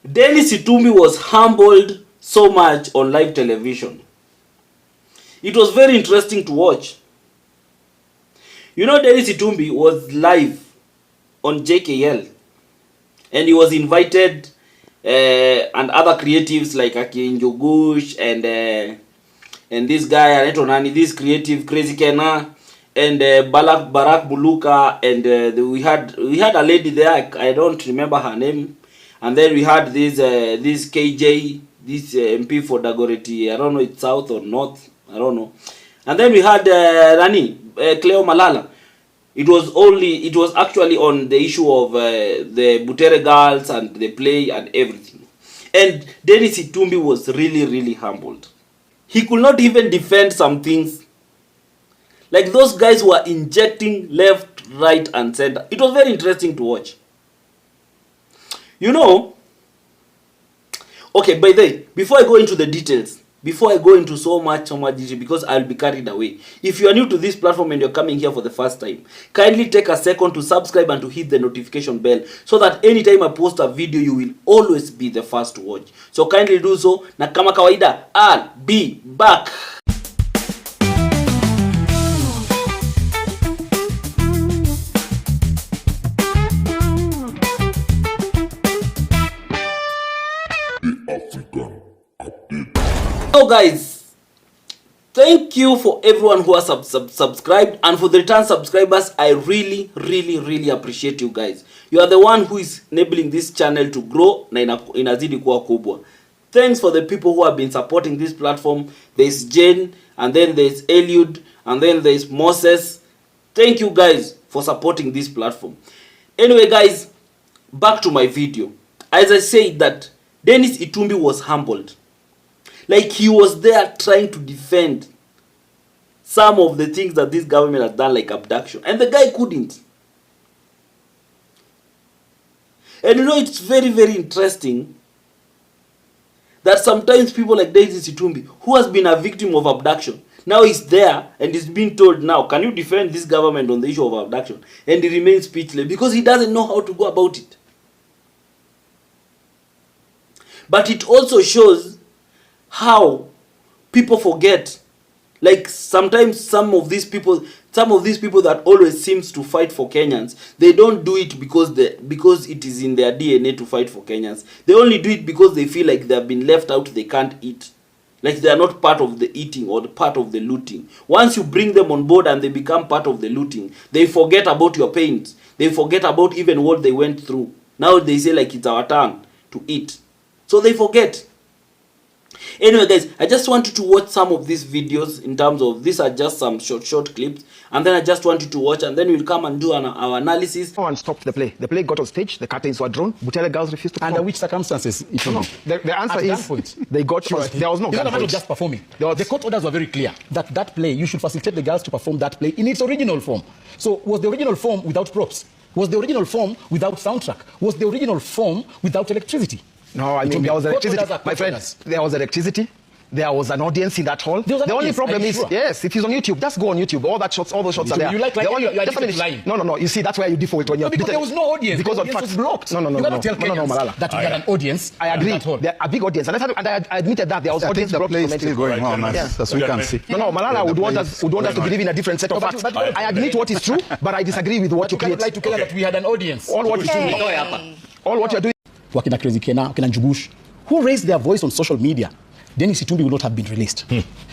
Dennis Itumbi was humbled so much on live television. It was very interesting to watch. You know, Dennis Itumbi was live on JKL, and he was invited and other creatives like Aki Njogush and this guy this creative Crazy Kena and Barack Buluka, and we had a lady there, I don't remember her name, and then we had this KJ, this MP for Dagoretti, I don't know it's south or north, I don't know, and then we had Cleo Malala. It was actually on the issue of the Butere girls and the play and everything. And Dennis Itumbi was really humbled. He could not even defend some things. Like those guys were injecting left, right and center. It was very interesting to watch. You know, okay, by the way, before I go into the details, before I go into so much detail, because I'll be carried away. If you are new to this platform and you're coming here for the first time, kindly take a second to subscribe and to hit the notification bell so that anytime I post a video, you will always be the first to watch. So kindly do so. Na kama kawaida, I'll be back. So guys, thank you for everyone who has subscribed, and for the return subscribers, I really appreciate you guys. You are the one who is enabling this channel to grow na inazidi kuwa kubwa. Thanks for the people who have been supporting this platform. There's Jane, and then there's Eliud, and then there's Moses. Thank you guys for supporting this platform. Anyway guys, back to my video. As I said that Dennis Itumbi was humbled. Like he was there trying to defend some of the things that this government has done, like abduction. And the guy couldn't. And you know, it's very interesting that sometimes people like Dennis Itumbi, who has been a victim of abduction, now he's there and he's being told, now, can you defend this government on the issue of abduction? And he remains speechless because he doesn't know how to go about it. But it also shows how people forget. Like sometimes some of these people that always seems to fight for Kenyans, they don't do it because it is in their DNA to fight for Kenyans. They only do it because they feel like they have been left out, they can't eat. Like they are not part of the eating or the part of the looting. Once you bring them on board and they become part of the looting, they forget about your pains. They forget about even what they went through. Now they say like it's our turn to eat. So they forget. Anyway guys, I just want you to watch some of these videos. In terms of, these are just some short clips, and then I just want you to watch, and then we'll come and do our analysis. And stopped the play. The play got on stage, the curtains were drawn, Butere girls refused to perform. Under which circumstances? No. The answer is they got sure, there was no gunpoint. Just performing. The court orders were very clear that play, you should facilitate the girls to perform that play in its original form. So was the original form without props? Was the original form without soundtrack? Was the original form without electricity? No, I mean, there was electricity. My friend, there was electricity. There was an audience in that hall. The only problem is, sure? Yes, if it's on YouTube, just go on YouTube. All those shots are there. You like lying. No. You see, that's where you default when you're... Because there was no audience. Because the audience was blocked. No, you gotta tell Kenyans Malala. That you had an audience. I agree. A big audience. And I admitted that there was audience. The play is still going on, as we can see. No, Malala would want us to believe in a different set of facts. I admit what is true, but I disagree with what you create. You cannot lie to Kenya that we had an audience. All what you're doing... Wakina Crazy Kena, Wakina Njugush, who raised their voice on social media, Dennis Itumbi would not have been released.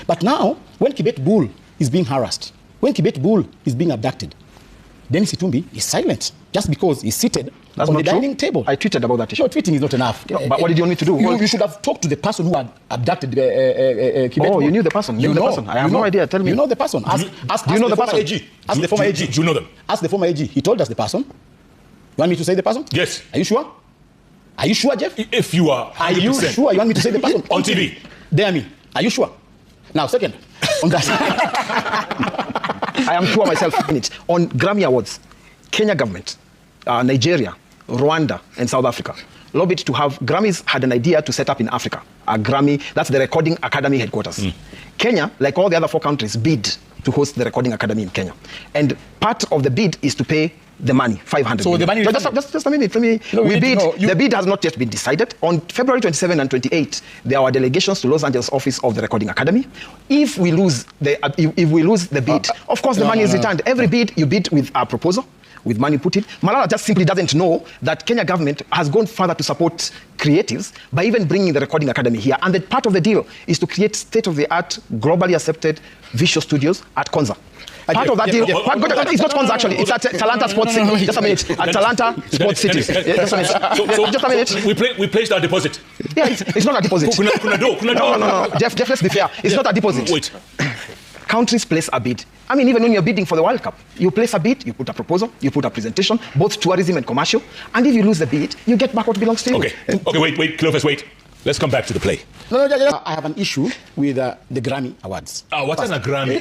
But now, when Kibet Bull is being harassed, when Kibet Bull is being abducted, Dennis Itumbi is silent just because he's seated on the dining table. I tweeted about that issue. No, tweeting is not enough. No, but what did you want me to do? You should have talked to the person who had abducted Kibet Bull. Oh, you knew the person. You know the person. I have no idea. Tell me. You know the person. Do you know the person? Ask the former AG. Do you know them? Ask the former AG. He told us the person. You want me to say the person? Yes. Are you sure? Are you sure, Jeff? If you are 100%. Are you sure you want me to say the person? On TV. Dare me. Are you sure? Now, second, on that. I am sure myself in it. On Grammy Awards, Kenya government, Nigeria, Rwanda, and South Africa lobbied to have... Grammys had an idea to set up in Africa a Grammy, that's the Recording Academy headquarters. Kenya, like all the other 4 countries, bid to host the Recording Academy in Kenya. And part of the bid is to pay the money, 500 So million. the money Just a minute, let me. No, The bid has not yet been decided. On February 27 and 28, there are delegations to Los Angeles office of the Recording Academy. If we lose the bid, of course the money is returned. Every bid, you bid with a proposal, with money put in. Malala just simply doesn't know that Kenya government has gone further to support creatives by even bringing the Recording Academy here. And that part of the deal is to create state-of-the-art, globally accepted visual studios at Konza. Part of that deal, it's not Konza actually, it's at Talanta Sports City. Just a minute, at Talanta Sports City. Just a minute. We placed our deposit. Yeah, it's not a deposit. No. Jeff, let's be fair. It's not a deposit. Wait. Countries place a bid. I mean, even when you're bidding for the World Cup, you place a bid, you put a proposal, you put a presentation, both tourism and commercial, and if you lose the bid, you get back what belongs to you. Okay, wait, Clovis, wait. Let's come back to the play. No, I have an issue with the Grammy Awards. What's an Grammy?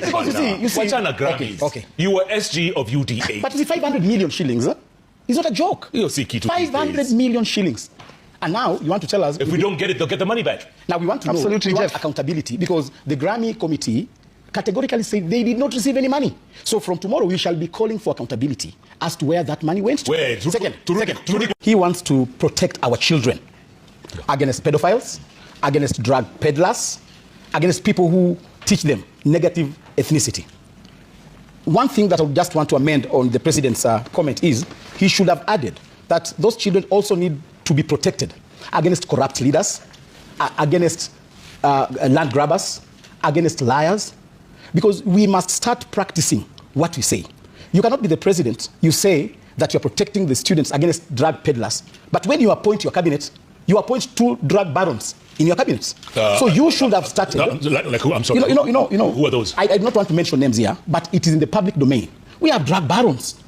You see, What's an Grammy? Okay. You were SG of UDA. But the 500 million shillings, it's not a joke. You'll see Kitu 500 million shillings. And now you want to tell us... If we don't get it, they'll get the money back. Now we want to know, we want accountability, because the Grammy committee categorically said they did not receive any money. So from tomorrow, we shall be calling for accountability as to where that money went to. Wait, Second. He wants to protect our children against pedophiles, against drug peddlers, against people who teach them negative ethnicity. One thing that I just want to amend on the president's comment is he should have added that those children also need to be protected against corrupt leaders, against land grabbers, against liars, because we must start practicing what we say. You cannot be the president, you say that you're protecting the students against drug peddlers, but when you appoint your cabinet, you appoint 2 drug barons in your cabinet. So you should have started. Like who? I'm sorry. You know. Who are those? I do not want to mention names here, but it is in the public domain. We have drug barons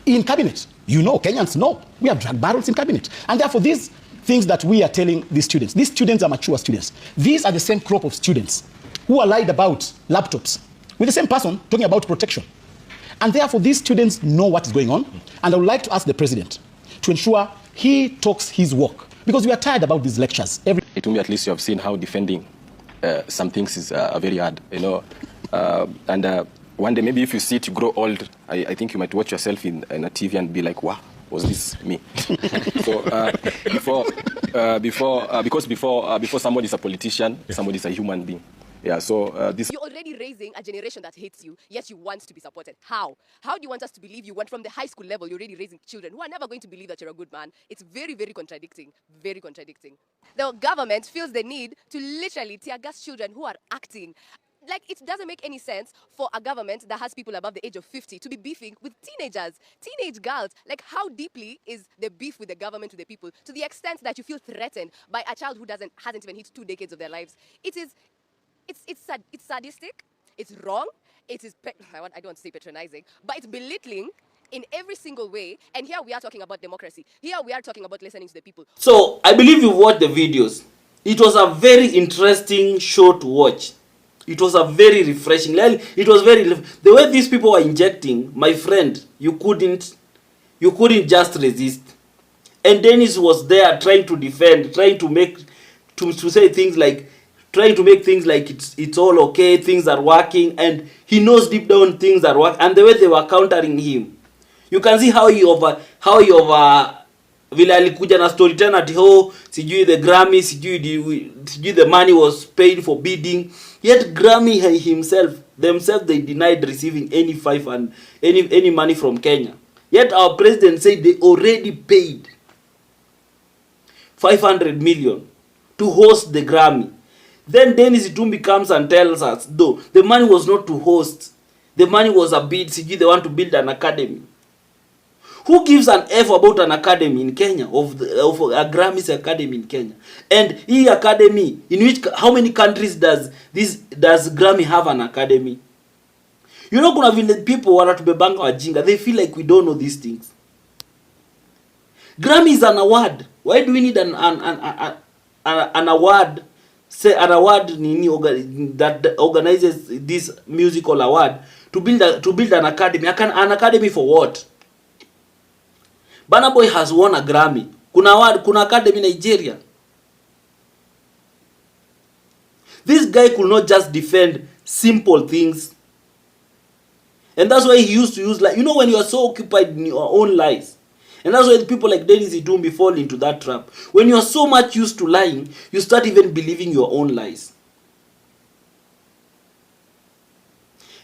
in cabinet. You know, Kenyans know. We have drug barons in cabinet. And therefore, these things that we are telling these students are mature students. These are the same crop of students who are lied about laptops with the same person talking about protection. And therefore, these students know what is going on. And I would like to ask the president to ensure he talks his walk, because we are tired about these lectures. Itumbi, at least you have seen how defending some things is very hard, you know. And one day, maybe if you see it, you grow old, I think you might watch yourself in a TV and be like, wow, was this me? So before somebody's a politician, somebody's a human being. Yeah, so this... You're already raising a generation that hates you, yet you want to be supported. How? How do you want us to believe you went from the high school level, you're already raising children who are never going to believe that you're a good man? It's very, very contradicting. Very contradicting. The government feels the need to literally tear gas children who are acting. Like, it doesn't make any sense for a government that has people above the age of 50 to be beefing with teenagers, teenage girls. Like, how deeply is the beef with the government to the people? To the extent that you feel threatened by a child who hasn't even hit 2 decades of their lives. It's sadistic, it's wrong, I don't want to say patronizing, but it's belittling in every single way. And here we are talking about democracy. Here we are talking about listening to the people. So, I believe you watched the videos. It was a very interesting show to watch. It was a very refreshing. It was the way these people were injecting, my friend, you couldn't just resist. And Dennis was there trying to defend, trying to make, to say things like, trying to make things like it's all okay, things are working, and he knows deep down things are working. And the way they were countering him, you can see how he vile alikuja na story tena ati sijui the Grammy, sijui the money was paid for bidding. Yet Grammy themselves they denied receiving any money from Kenya. Yet our president said they already paid 500 million to host the Grammy. Then Dennis Itumbi comes and tells us, though, the money was not to host. The money was a bid. They want to build an academy. Who gives an F about an academy in Kenya, of a Grammys academy in Kenya? And this academy, how many countries does Grammy have an academy? You know, kuna vile people wanatubebanga wajinga. They feel like we don't know these things. Grammy is an award. Why do we need an award? Say an award that organizes this musical award to build an academy. An academy for what? Burna Boy has won a Grammy. Kuna academy in Nigeria. This guy could not just defend simple things And that's why he used to use, like, you know, when you are so occupied in your own lies. And that's why people like Dennis Itumbi fall into that trap. When you are so much used to lying, you start even believing your own lies.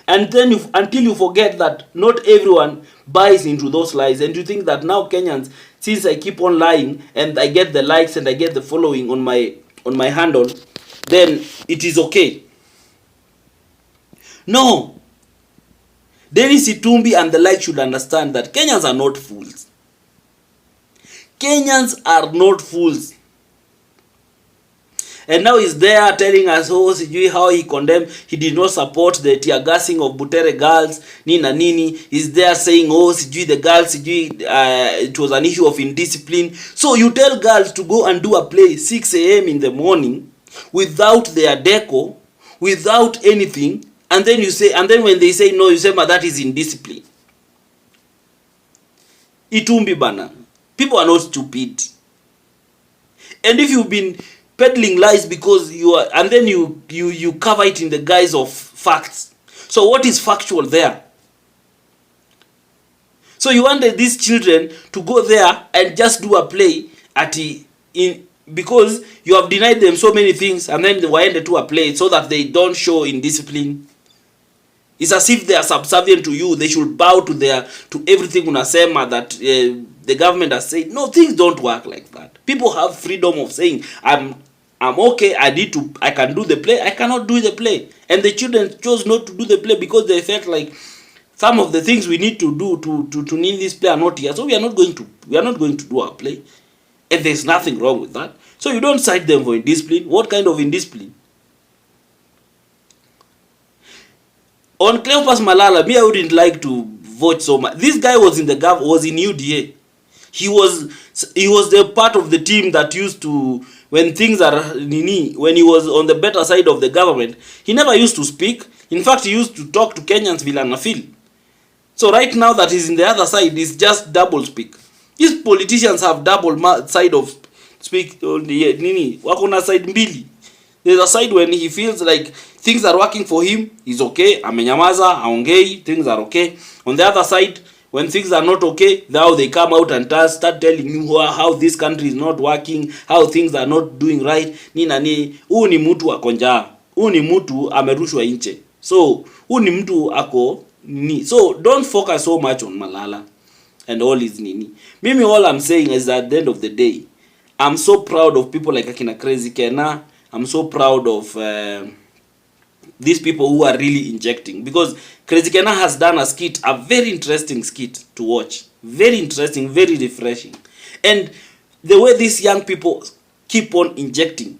And then until you forget that not everyone buys into those lies, and you think that now Kenyans, since I keep on lying and I get the likes and I get the following on my handle, then it is okay. No. Dennis Itumbi and the like should understand that Kenyans are not fools. Kenyans are not fools. And now he's there telling us, oh, sijui how he condemned, he did not support the tear gassing of Butere girls, nina nini. He's there saying, oh, sijui the girls, sijui, it was an issue of indiscipline. So you tell girls to go and do a play 6 a.m. in the morning without their deco, without anything, and then you say, and then when they say no, you say, but that is indiscipline. Itumbi bana. People are not stupid. And if you've been peddling lies because you are, and then you cover it in the guise of facts. So what is factual there? So you wanted these children to go there and just do a play because you have denied them so many things, and then they were to a play so that they don't show indiscipline. It's as if they are subservient to you. They should bow to everything unasema that the government has said. No, things don't work like that. People have freedom of saying, I'm okay, I can do the play, I cannot do the play. And the children chose not to do the play because they felt like some of the things we need to do to need this play are not here. So we are not going to do our play. And there's nothing wrong with that. So you don't cite them for indiscipline. What kind of indiscipline? On Cleopas Malala, me, I wouldn't like to vote so much. This guy was in UDA. He was the part of the team that used to, when things are when he was on the better side of the government, he never used to speak. In fact, he used to talk to Kenyans vile feel. So right now that he's in the other side, he's just double speak. These politicians have double side of speak. Wako na side mbili. There's a side when he feels like things are working for him, he's okay, amenyamaza, aongei, things are okay. On the other side, when things are not okay, now they come out and start telling you how this country is not working, how things are not doing right. Huu ni mtu ako njaa. Huu ni mtu amerushwa nje. So, huu ni mtu ako ni. So, don't focus so much on Malala and all his nini. Mimi, all I'm saying is that at the end of the day, I'm so proud of people like Akina Crazy Kena. I'm so proud of these people who are really injecting, because Crazy Kena has done a skit, a very interesting skit to watch, very interesting, very refreshing. And the way these young people keep on injecting,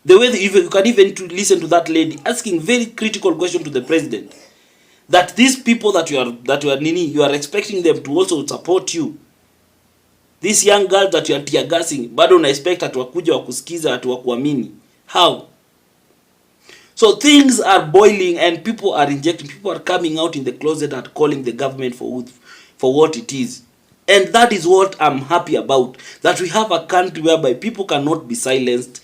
the way you can even to listen to that lady asking very critical question to the president, that these people that you are expecting them to also support you. These young girls that you are tear gassing, bado una expect atuwakuja wakusikiza atuwakuamini. How? So things are boiling and people are injecting. People are coming out in the closet and calling the government for what it is. And that is what I'm happy about. That we have a country whereby people cannot be silenced.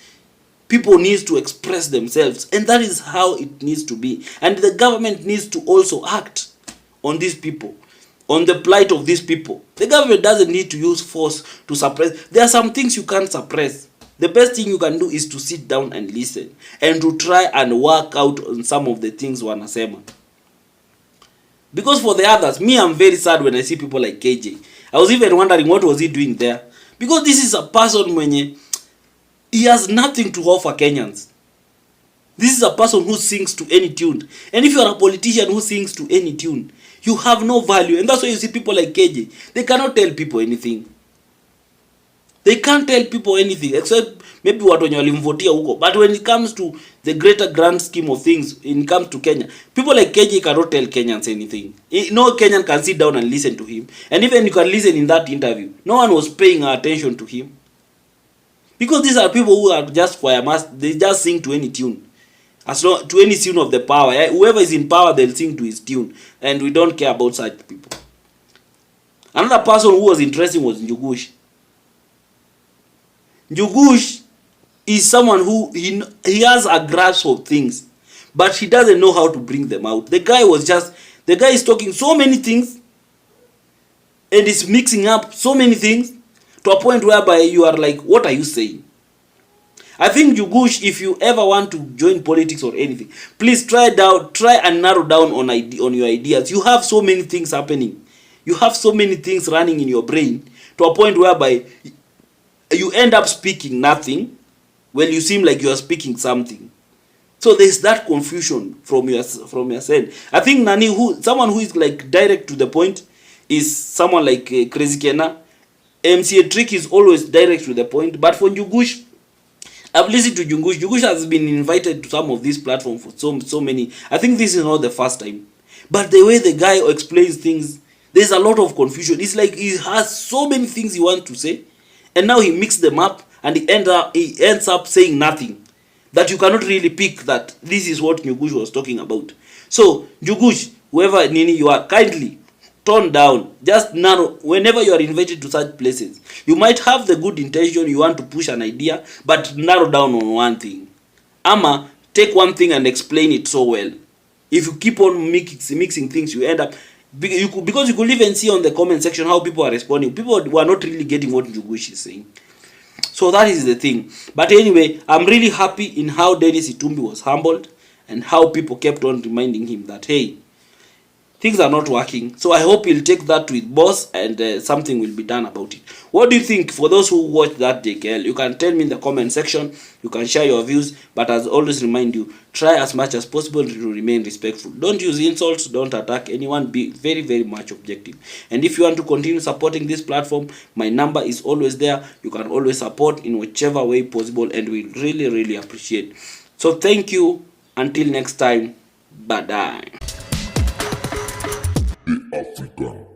People need to express themselves. And that is how it needs to be. And the government needs to also act on these people, on the plight of these people. The government doesn't need to use force to suppress. There are some things you can't suppress. The best thing you can do is to sit down and listen and to try and work out on some of the things wanasema. Because for the others, me, I'm very sad when I see people like KJ. I was even wondering what was he doing there. Because this is a person mwenye, he has nothing to offer Kenyans. This is a person who sings to any tune. And if you are a politician who sings to any tune, you have no value. And that's why you see people like KJ. They cannot tell people anything. They can't tell people anything except maybe watu wenye walimvotia huko. But when it comes to the greater grand scheme of things, when it comes to Kenya, people like KJ cannot tell Kenyans anything. No Kenyan can sit down and listen to him. And even you can listen in that interview, no one was paying attention to him. Because these are people who are just choir masters. They just sing to any tune. As long to any tune of the power. Whoever is in power, they'll sing to his tune. And we don't care about such people. Another person who was interesting was Njugush. Njugush is someone who he has a grasp of things, but he doesn't know how to bring them out. The The guy is talking so many things and is mixing up so many things to a point whereby you are like, what are you saying? I think Jugush, if you ever want to join politics or anything, please try and narrow down on your ideas. You have so many things happening. You have so many things running in your brain to a point whereby you end up speaking nothing when you seem like you are speaking something. So there's that confusion from your side. I think someone who is like direct to the point is someone like Crazy Kena. MCA Trick is always direct to the point, but for Jugush, I've listened to Jugush. Jugush has been invited to some of these platforms for so many. I think this is not the first time. But the way the guy explains things, there's a lot of confusion. It's like he has so many things he wants to say, and now he mixed them up, and he ends up saying nothing. That you cannot really pick that this is what Jugush was talking about. So, Jugush, whoever Nini you are, kindly tone down. Just narrow. Whenever you are invited to such places, you might have the good intention, you want to push an idea, but narrow down on one thing. Ama, take one thing and explain it so well. If you keep on mixing things, you end up, because you could even see on the comment section how people are responding. People were not really getting what Jugush is saying. So that is the thing. But anyway, I'm really happy in how Dennis Itumbi was humbled and how people kept on reminding him that, hey, things are not working. So I hope he'll take that to his boss and something will be done about it. What do you think? For those who watched that JKL, you can tell me in the comment section. You can share your views. But as always remind you, try as much as possible to remain respectful. Don't use insults. Don't attack anyone. Be very, very much objective. And if you want to continue supporting this platform, my number is always there. You can always support in whichever way possible. And we really, really appreciate. So thank you. Until next time. Bye-bye. Africa.